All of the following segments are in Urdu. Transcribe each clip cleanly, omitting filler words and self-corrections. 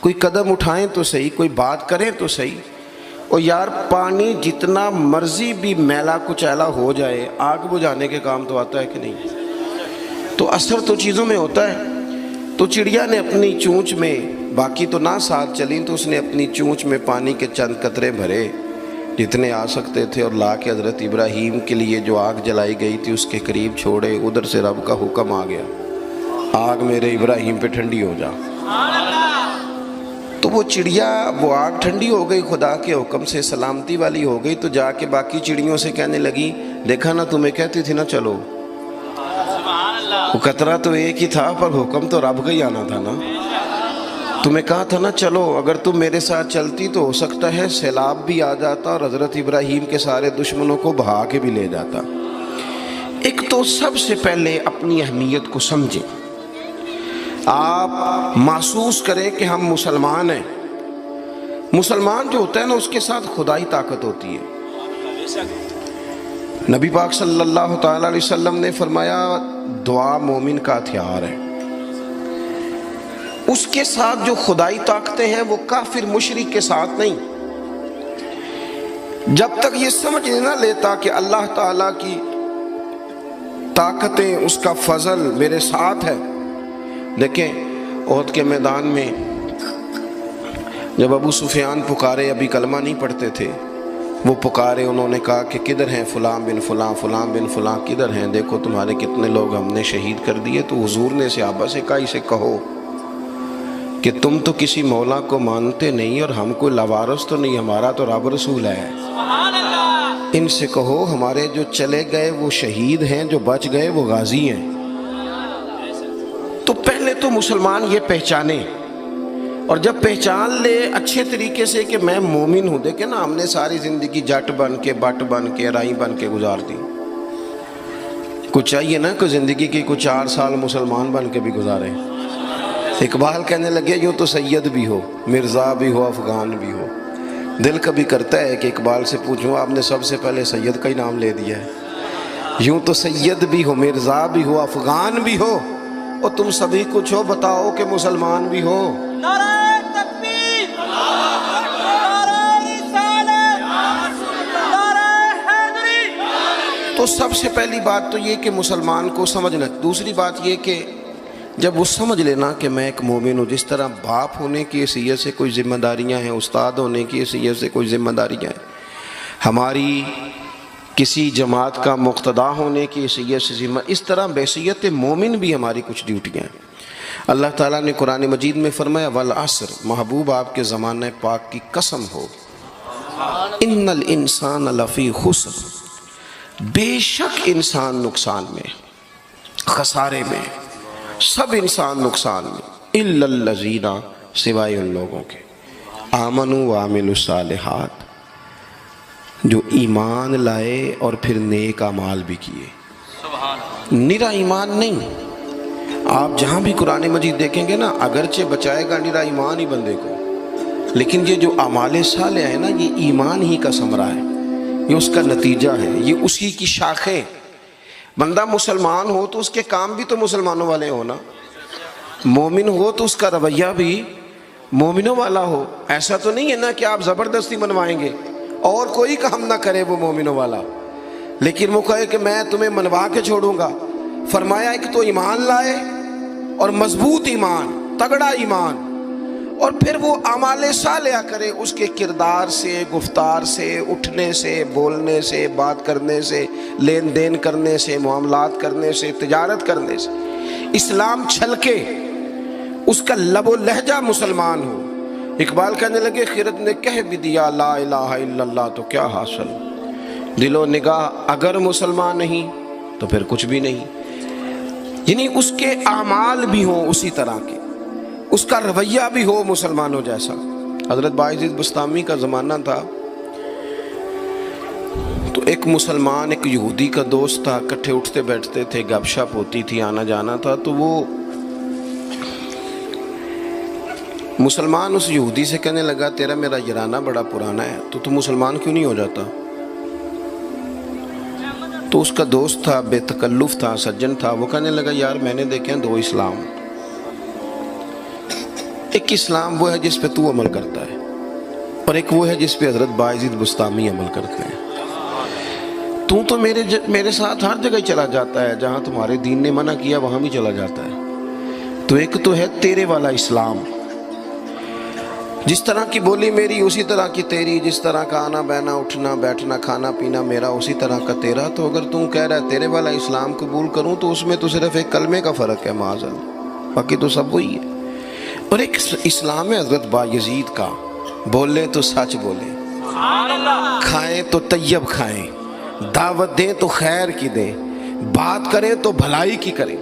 کوئی قدم اٹھائیں تو صحیح، کوئی بات کریں تو صحیح۔ اور یار پانی جتنا مرضی بھی میلا کچیلا ہو جائے، آگ بجھانے کے کام تو آتا ہے کہ نہیں؟ تو اثر تو چیزوں میں ہوتا ہے۔ تو چڑیا نے اپنی چونچ میں، باقی تو نہ ساتھ چلیں، تو اس نے اپنی چونچ میں پانی کے چند قطرے بھرے جتنے آ سکتے تھے، اور لا کے حضرت ابراہیم کے لیے جو آگ جلائی گئی تھی اس کے قریب چھوڑے۔ ادھر سے رب کا حکم آ گیا، آگ میرے ابراہیم پہ ٹھنڈی ہو جا۔ تو وہ چڑیا، وہ آگ ٹھنڈی ہو گئی، خدا کے حکم سے سلامتی والی ہو گئی۔ تو جا کے باقی چڑیوں سے کہنے لگی، دیکھا نا تمہیں کہتی تھی نا چلو، وہ قطرہ تو ایک ہی تھا پر حکم تو رب کا ہی آنا تھا نا، تمہیں کہا تھا نا چلو، اگر تم میرے ساتھ چلتی تو ہو سکتا ہے سیلاب بھی آ جاتا اور حضرت ابراہیم کے سارے دشمنوں کو بہا کے بھی لے جاتا۔ ایک تو سب سے پہلے اپنی اہمیت کو سمجھیں، آپ محسوس کریں کہ ہم مسلمان ہیں۔ مسلمان جو ہوتا ہے نا، اس کے ساتھ خدائی طاقت ہوتی ہے۔ نبی پاک صلی اللہ تعالیٰ علیہ وسلم نے فرمایا دعا مومن کا ہتھیار ہے۔ اس کے ساتھ جو خدائی طاقتیں ہیں وہ کافر مشرک کے ساتھ نہیں۔ جب تک یہ سمجھ نہ لیتا کہ اللہ تعالیٰ کی طاقتیں، اس کا فضل میرے ساتھ ہے۔ دیکھیں احد کے میدان میں جب ابو سفیان پکارے، ابھی کلمہ نہیں پڑھتے تھے، وہ پکارے، انہوں نے کہا کہ کدھر ہیں فلاں بن فلاں، فلاں بن فلاں کدھر ہیں، دیکھو تمہارے کتنے لوگ ہم نے شہید کر دیے۔ تو حضور نے صحابہ سے کہا اسے کہو کہ تم تو کسی مولا کو مانتے نہیں اور ہم کوئی لوارث تو نہیں، ہمارا تو رب رسول ہے۔ ان سے کہو ہمارے جو چلے گئے وہ شہید ہیں، جو بچ گئے وہ غازی ہیں۔ تو پہلے تو مسلمان یہ پہچانے، اور جب پہچان لے اچھے طریقے سے کہ میں مومن ہوں۔ دیکھیں نا، ہم نے ساری زندگی جٹ بن کے، بٹ بن کے، رائی بن کے گزار دی۔ کچھ چاہیے نا کہ زندگی کی کچھ 4 سال مسلمان بن کے بھی گزارے۔ اقبال کہنے لگے یوں تو سید بھی ہو، مرزا بھی ہو، افغان بھی ہو۔ دل کبھی کرتا ہے کہ اقبال سے پوچھوں، آپ نے سب سے پہلے سید کا ہی نام لے دیا ہے۔ یوں تو سید بھی ہو، مرزا بھی ہو، افغان بھی ہو، اور تم سبھی کچھ ہو، بتاؤ کہ مسلمان بھی ہو۔ نعرہ تکبیر، نعرہ رسالت، نعرہ حیدری۔ تو سب سے پہلی بات تو یہ کہ مسلمان کو سمجھنا۔ دوسری بات یہ کہ جب وہ سمجھ لینا کہ میں ایک مومن ہوں، جس طرح باپ ہونے کی حیثیت سے کوئی ذمہ داریاں ہیں، استاد ہونے کی حیثیت سے کوئی ذمہ داریاں ہیں، ہماری کسی جماعت کا مقتدا ہونے کی حیثیت سے ذمہ، اس طرح بحیثیت مومن بھی ہماری کچھ ڈیوٹیاں ہیں۔ اللہ تعالیٰ نے قرآن مجید میں فرمایا والعصر، محبوب آپ کے زمانہ پاک کی قسم ہو، ان الانسان لفی خسر، بے شک انسان نقصان میں، خسارے میں، سب انسان نقصان میں، الا الذین، سوائے ان لوگوں کے، آمنوا وعملوا الصالحات، جو ایمان لائے اور پھر نیک اعمال بھی کیے۔ نرا ایمان نہیں، آپ جہاں بھی قرآن مجید دیکھیں گے نا، اگرچہ بچائے گا نرا ایمان ہی بندے کو، لیکن یہ جو اعمال صالح ہے نا، یہ ایمان ہی کا ثمرہ ہے، یہ اس کا نتیجہ ہے، یہ اسی کی شاخیں۔ بندہ مسلمان ہو تو اس کے کام بھی تو مسلمانوں والے ہو نا، مومن ہو تو اس کا رویہ بھی مومنوں والا ہو۔ ایسا تو نہیں ہے نا کہ آپ زبردستی منوائیں گے اور کوئی کام نہ کرے وہ مومنوں والا، لیکن وہ کہے کہ میں تمہیں منوا کے چھوڑوں گا۔ فرمایا ایک تو ایمان لائے، اور مضبوط ایمان، تگڑا ایمان، اور پھر وہ اعمال صالحہ کرے، اس کے کردار سے، گفتار سے، اٹھنے سے، بولنے سے، بات کرنے سے، لین دین کرنے سے، معاملات کرنے سے، تجارت کرنے سے، اسلام چھلکے، اس کا لب و لہجہ مسلمان ہو۔ اقبال کہنے لگے خرد نے کہہ بھی دیا لا الہ الا اللہ تو کیا حاصل، دل و نگاہ اگر مسلمان نہیں تو پھر کچھ بھی نہیں۔ یعنی اس کے اعمال بھی ہوں اسی طرح کے، اس کا رویہ بھی ہو مسلمانوں جیسا۔ حضرت باعزید بستامی کا زمانہ تھا، تو ایک مسلمان ایک یہودی کا دوست تھا، اکٹھے اٹھتے بیٹھتے تھے، گپ شپ ہوتی تھی، آنا جانا تھا۔ تو وہ مسلمان اس یہودی سے کہنے لگا تیرا میرا یارانہ بڑا پرانا ہے، تو مسلمان کیوں نہیں ہو جاتا؟ تو اس کا دوست تھا، بے تکلف تھا، سجن تھا، وہ کہنے لگا یار میں نے دیکھے ہیں 2 اسلام، ایک اسلام وہ ہے جس پہ تو عمل کرتا ہے، اور ایک وہ ہے جس پہ حضرت بایزید بستامی عمل کرتے ہیں۔ تو میرے ساتھ ہر جگہ چلا جاتا ہے، جہاں تمہارے دین نے منع کیا وہاں بھی چلا جاتا ہے۔ تو ایک تو ہے تیرے والا اسلام، جس طرح کی بولی میری اسی طرح کی تیری، جس طرح کا آنا بہنا اٹھنا بیٹھنا کھانا پینا میرا اسی طرح کا تیرا۔ تو اگر تم کہہ رہا ہے تیرے والا اسلام قبول کروں تو اس میں تو صرف ایک کلمے کا فرق ہے معاذ اللہ، باقی تو سب وہی ہے۔ اور ایک اسلام ہے حضرت بایزید کا، بولے تو سچ بولے، کھائیں تو طیب کھائیں، دعوت دیں تو خیر کی دیں، بات کریں تو بھلائی کی کریں۔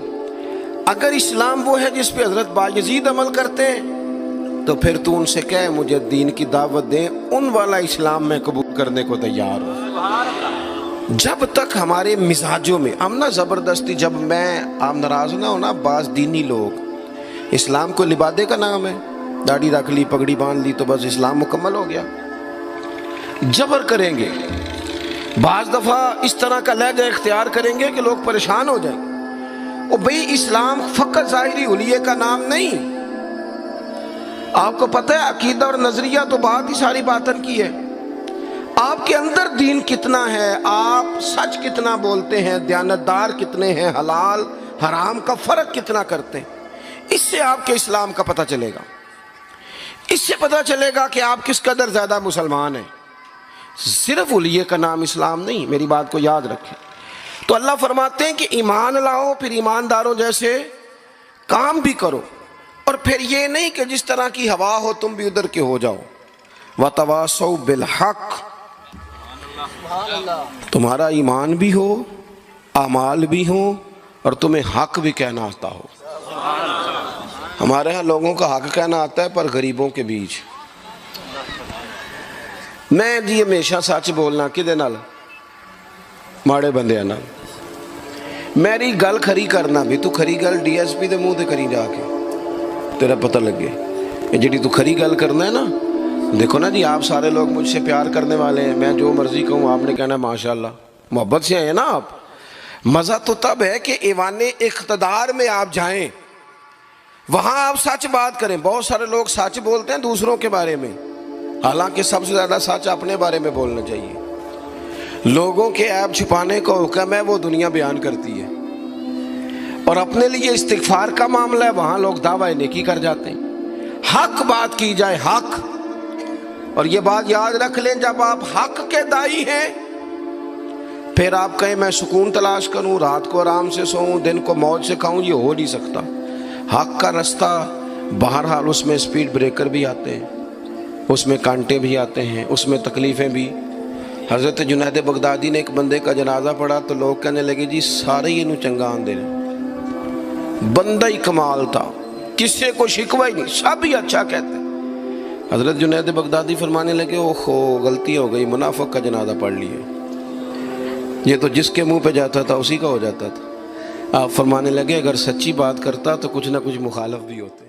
اگر اسلام وہ ہے جس پہ حضرت بایزید عمل کرتے ہیں تو پھر تو ان سے کہے مجھے دین کی دعوت دیں، ان والا اسلام میں قبول کرنے کو تیار ہوں۔ جب تک ہمارے مزاجوں میں ہم نہ زبردستی، جب آپ ناراض نہ ہونا، بعض دینی لوگ اسلام کو لبادے کا نام ہے، داڑھی رکھ لی پگڑی باندھ لی تو بس اسلام مکمل ہو گیا، جبر کریں گے، بعض دفعہ اس طرح کا لہجہ اختیار کریں گے کہ لوگ پریشان ہو جائیں۔ اور بھئی اسلام فقط ظاہری حلیے کا نام نہیں، آپ کو پتہ ہے عقیدہ اور نظریہ تو بات ہی ساری باطن کی ہے، آپ کے اندر دین کتنا ہے، آپ سچ کتنا بولتے ہیں، دیانتدار کتنے ہیں، حلال حرام کا فرق کتنا کرتے ہیں، اس سے آپ کے اسلام کا پتہ چلے گا۔ اس سے پتہ چلے گا کہ آپ کس قدر زیادہ مسلمان ہیں۔ صرف حلیے کا نام اسلام نہیں، میری بات کو یاد رکھیں۔ تو اللہ فرماتے ہیں کہ ایمان لاؤ، پھر ایمانداروں جیسے کام بھی کرو، اور پھر یہ نہیں کہ جس طرح کی ہوا ہو تم بھی ادھر کے ہو جاؤ۔ وَتَوَاصَوْا بِالْحَقِّ، تمہارا ایمان بھی ہو، اعمال بھی ہوں، اور تمہیں حق بھی کہنا آتا ہو۔ ہمارے ہاں لوگوں کا حق کہنا آتا ہے پر غریبوں کے بیچ۔ میں جی ہمیشہ سچ بولنا کدے نال؟ ماڑے بندے نال۔ میری گل کھری کرنا بھی، تو کھری گل ڈی ایس پی دے منہ تے کری جا کے، تیرا پتہ لگے یہ جڑی تو کھری گل کرنا ہے نا۔ دیکھو نا جی، آپ سارے لوگ مجھ سے پیار کرنے والے ہیں، میں جو مرضی کہوں آپ نے کہنا ہے ماشاءاللہ، محبت سے ہیں نا آپ۔ مزہ تو تب ہے کہ ایوان اقتدار میں آپ جائیں، وہاں آپ سچ بات کریں۔ بہت سارے لوگ سچ بولتے ہیں دوسروں کے بارے میں، حالانکہ سب سے زیادہ سچ اپنے بارے میں بولنا چاہیے۔ لوگوں کے عیب چھپانے کا حکم ہے، وہ دنیا بیان کرتی ہے، اور اپنے لیے استغفار کا معاملہ ہے، وہاں لوگ دعویٰ نیکی کر جاتے ہیں۔ حق بات کی جائے، حق۔ اور یہ بات یاد رکھ لیں، جب آپ حق کے دائی ہیں پھر آپ کہیں میں سکون تلاش کروں، رات کو آرام سے سوؤں، دن کو موج سے کھاؤں، یہ ہو نہیں سکتا۔ حق کا رستہ بہرحال اس میں سپیڈ بریکر بھی آتے ہیں، اس میں کانٹے بھی آتے ہیں، اس میں تکلیفیں بھی۔ حضرت جنید بغدادی نے ایک بندے کا جنازہ پڑھا تو لوگ کہنے لگے جی سارے ہی انہوں چنگا آن دے رہے، بندہ ہی کمال تھا، کسی کو شکوہ ہی نہیں، سب ہی اچھا کہتے ہیں۔ حضرت جنید بغدادی فرمانے لگے اوہو غلطی ہو گئی، منافق کا جنازہ پڑھ لیے، یہ تو جس کے منہ پہ جاتا تھا اسی کا ہو جاتا تھا۔ آپ فرمانے لگے اگر سچی بات کرتا تو کچھ نہ کچھ مخالف بھی ہوتے۔